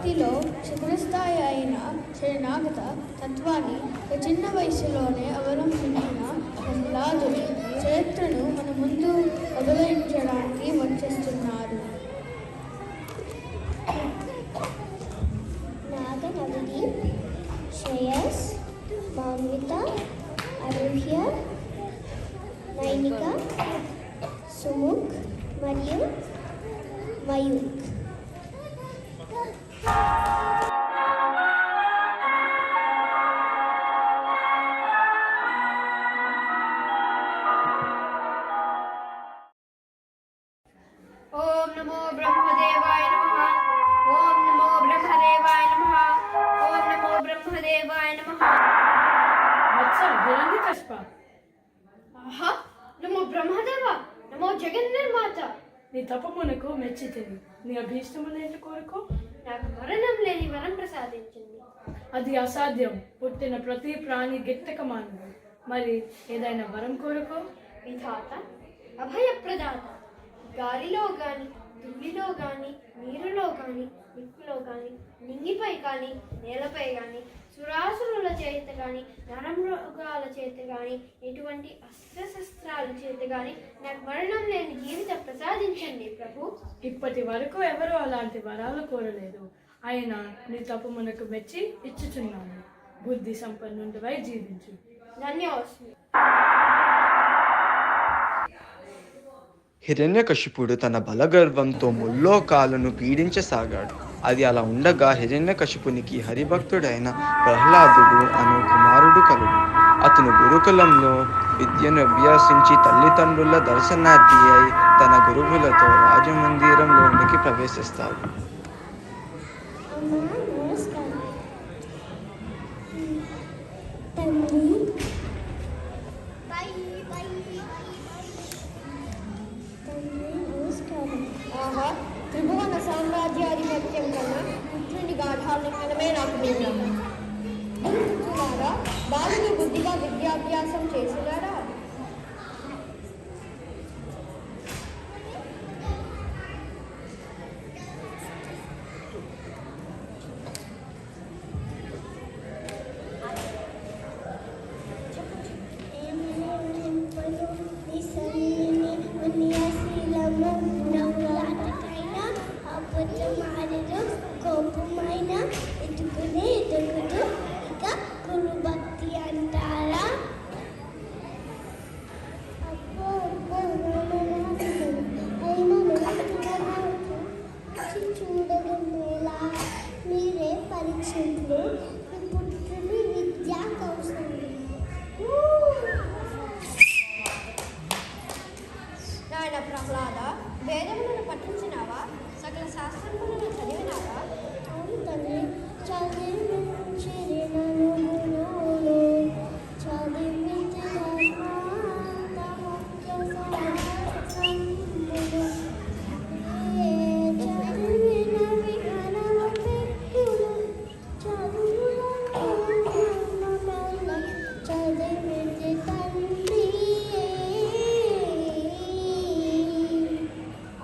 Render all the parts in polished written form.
భక్తిలో క్షేత్రస్థాయి అయిన శరణాగత తత్వాన్ని ఒక చిన్న వయసులోనే అవలంబించిన ప్రహ్లాదుని చరిత్రను మన ముందు అవతరించడానికి వచ్చేస్తున్నారు. నాగనవిది, శ్రేయస్, మాన్విత, అరుహ్య, నైనిక, సుముఖ్ మరియు మయూక్. ఓం నమో బ్రహ్మదేవాయ నమః. ఓం నమో బ్రహ్మదేవాయ నమః. ఓం నమో బ్రహ్మదేవాయ నమః. వత్స హిరణ్యకశిప, ఆహా, నమో బ్రహ్మదేవ, నమో జగన్నిర్మాత. నీ తపమునకు మెచ్చితిని. నీ అభీష్టములేంటి కోరుకో. నాకు మరణం లేని వరం ప్రసాదించండి. అది అసాధ్యం. పుట్టిన ప్రతి ప్రాణి గిట్టకమానదు. మరి ఏదైనా వరం కోరుకో. విధాత, అభయప్రదాత, గాలిలో గాని, ధూళిలో గాని, నీరులో గాని, నిప్పులో గాని, నింగిపై కానీ, నేలపై కానీ, సురాసురుల చేత కానీ, నరమృగాల చేత కానీ, ఎటువంటి అస్త్రశస్త్రాల చేత కానీ నాకు మరణం లేని జీవితం ప్రసాదించండి ప్రభు. ఇప్పటి వరకు ఎవరు అలాంటి వరాలు కోరలేదు. అయినా నీ తపమునకు మెచ్చి ఇచ్చుచున్నాను. బుద్ధి సంపన్నుడివై జీవించు. ధన్యవాదాలు. హిరణ్యకశిపుడు తన బలగర్వంతో ముల్లోకాలను పీడించసాగాడు. అది అలా ఉండగా హిరణ్యకశిపునికి హరిభక్తుడైన ప్రహ్లాదుడు అను కుమారుడు కలుడు. అతను గురుకులంలో విద్యను అభ్యసించి తల్లిదండ్రుల దర్శనార్థి అయి తన గురువులతో రాజమందిరంలోనికి ప్రవేశిస్తాడు. ఆహా, త్రిభువన సామ్రాజ్యాధిపత్యం కన్నా పుత్రుని గాఢాలింగనమే నాకు భిన్నం. గురుపుత్రులారా, బాలుని బుద్ధిగా విద్యాభ్యాసం చేసినాడా? కోపమైన ఎదుగునే ఎదుగుదు ఇక గురు భక్తి అంటారా? చూడగలా మీరే పరీక్షలు పుత్రుని విద్యా కౌశల్యం. నాయన ప్రహ్లాద, వేదములను పఠించినావా? సకల శాస్త్రములను చదివినావా? అవును తండ్రి,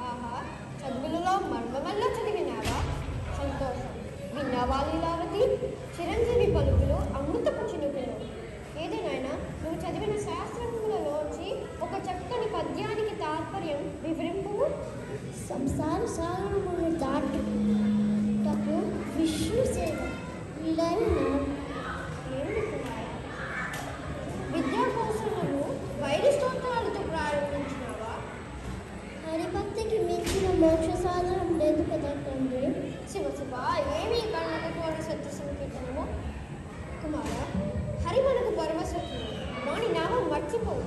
ఆహా, చదువులలో మర్మమల్లా చదివినావా? సంతోషం. విన్నావా లీలావతి? చిరంజీవి పలుకులు అమృతపు చినుకులు. ఏదేనైనా నువ్వు చదివిన శాస్త్రములలోంచి ఒక చక్కని పద్యానికి తాత్పర్యం వివరింపు. సంసార సాగరమును దాటు తప్పు విష్ణు సేవ వీలైన విద్యా కౌశలను వైరి స్తోత్రాలతో ప్రారంభించినావా? హరిభక్తికి మించిన మోక్ష సాధనం లేదు కదా తండ్రి. శివ శివ, ఏమీ కళ్ళకు కోరి సత్య సంకీర్తనము. కుమార, హరి మనకు పరమశత్రువు. వాని నామం మర్చిపోవు.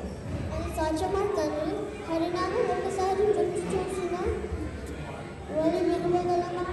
అది సాధ్యమా తండ్రి? హరినామం ఒకసారి రుచి చూసిన వరి విలువగలమా?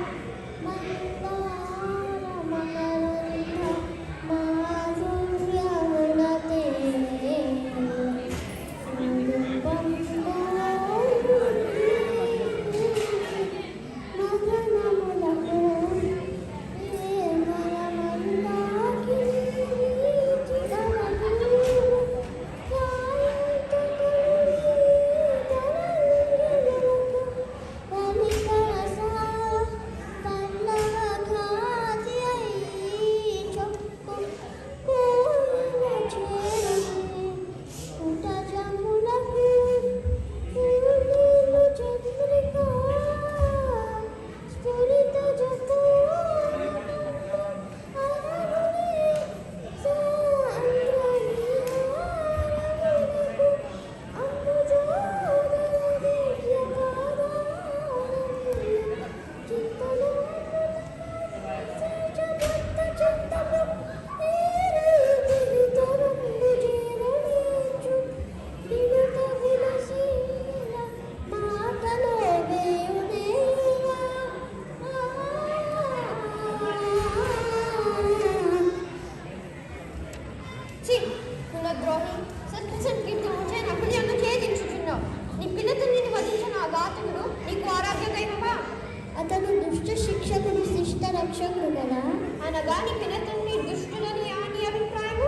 రక్షకుడు కదా. అనగాని పినతండ్రి దుష్టులని అని అభిప్రాయము.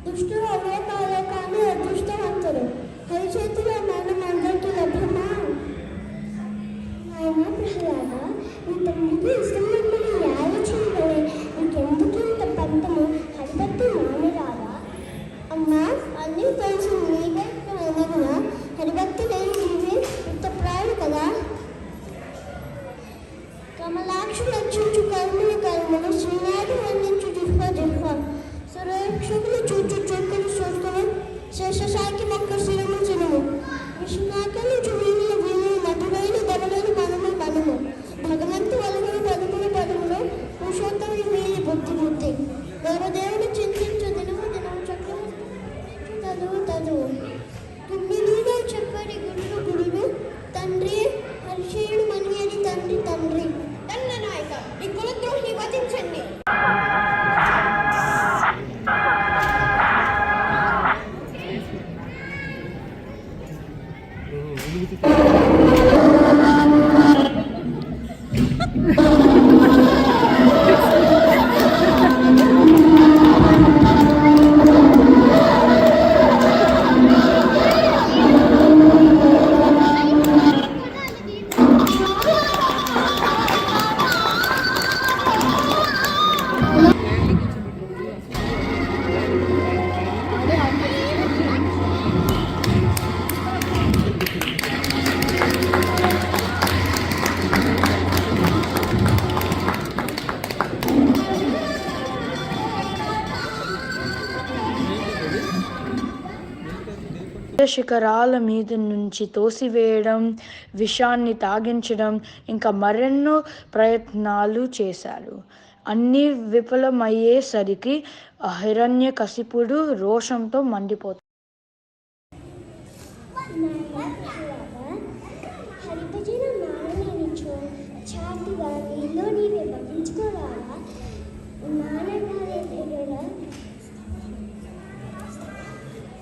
దుష్టులు అలోకాలో కానీ అదృష్టవంతులు. హరి చేతిలో మనం అందరికీ లభ్యమా? ఆయన ప్రహ్లాద, నీ తమ్ముడికి ఇష్టమైనది ఆలోచించలే. నీకెందుకు ఇంత పంతము? హరిభక్తి మానరాదా? అమ్మా, అన్నీ తెలిసి నీకే అనగున హరిభక్తి లేని నీవే ఇంత ప్రాణు కదా. కమలాక్షు రక్షించు కర్ములు కర్ములు, శ్రీనాథు వర్ణించు జిహ్వ జిహ్వ, సురక్షకులు చూచు చూపులు చూస్తును, శేషశాకి మొక్క శిరము చిరుము, విష్ణునాకలు వీణుల వీణులు, మధురైన ధరలను మనము మనము, భగవంతు వలుగులు పదములు పదములు, పురుషోత్తముని వీరి బుద్ధి బుద్ధి, దేవదేవుడు చింతించు దినము దినము, చక్రము చదువు చదువు, తుమ్మిదిలో చెప్పని గురుడు గురుడు, తండ్రి హర్షేయుడు మన్యని తండ్రి తండ్రి. దండ నాయక, ఈ కులద్రోహిని వధించండి. శిఖరాల మీద నుంచి తోసివేయడం, విషాన్ని తాగించడం, ఇంకా మరెన్నో ప్రయత్నాలు చేశారు. అన్నీ విఫలమయ్యేసరికి హిరణ్యకశిపుడు రోషంతో మండిపోతాడు. హరిభజన మాననిచో చాటుగా నీలో నీవే భజించుకోవాలా. నాన్నగారి దగ్గర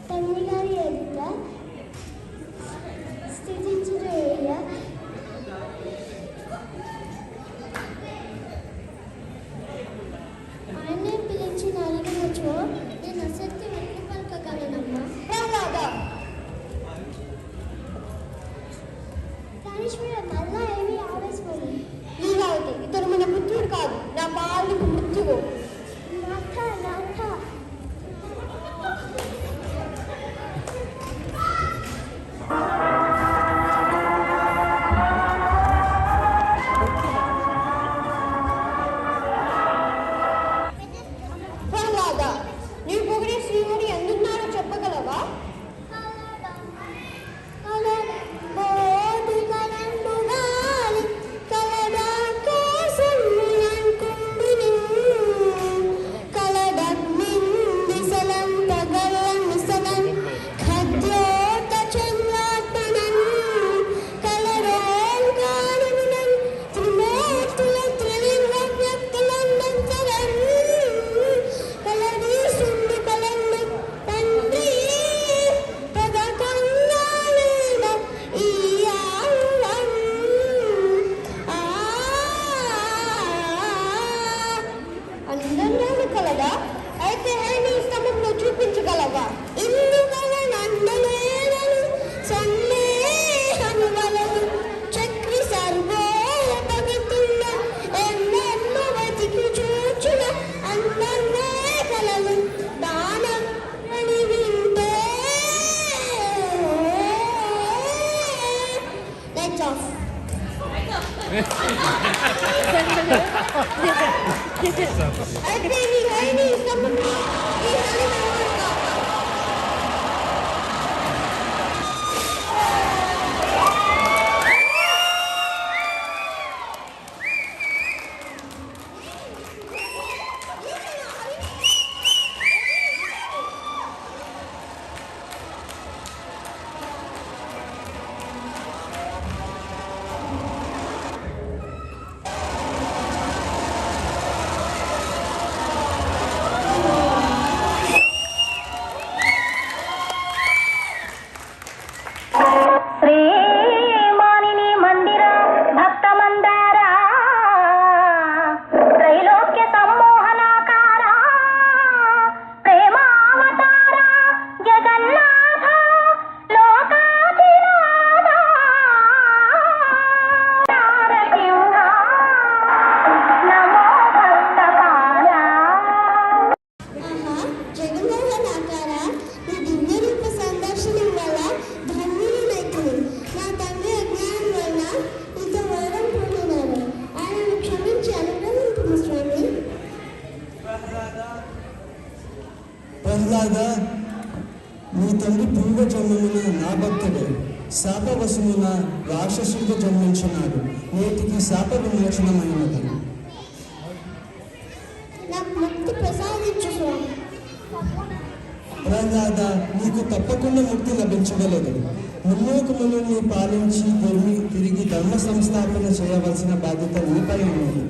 తండ్రి గారి ఎదుట స్థితించుట ఆయనే పిలిచిన అడిగినచో నేను అసత్యం ఎట్లు పలకగలనమ్మా. కాళేశ్వర మళ్ళా ఏమీ ఆవేశపడి లీలావతి, ఇతను మన పుత్రుడు కాదు, నా బాలుడికి మృత్యువు. నాథ నాథ ప్రహ్లాద, నీవు పొగిడే శ్రీహరి ఎందుకున్నారో చెప్పగలవా? అందరిలోనూ కలదా? అయితే నీ స్తంభంలో చూపించగలవా? ఇల్లు గల నందలేనను సందేహము వలదు చక్రి సర్వోపగతున్న ఎన్నెన్న వెతికి చూచున అందర్నే కలలు దానం అని వింటే. Let's of. అయితే నీ హరిని స్తంభంలో ఈ హరి తండ్రి పూర్వ జన్మమున నా భక్తుడే శాపవశమున రాక్షసుడిగా జన్మించినాడు. నేటికి శాప విమోచనమైనది. నాకు ముక్తి ప్రసాదించు స్వామి. ప్రహ్లాద, నీకు తప్పకుండా ముక్తి లభించగలదు. ముల్లోకములను పాలించి తిరిగి ధర్మ సంస్థాపన చేయవలసిన బాధ్యత నీపై ఉన్నది.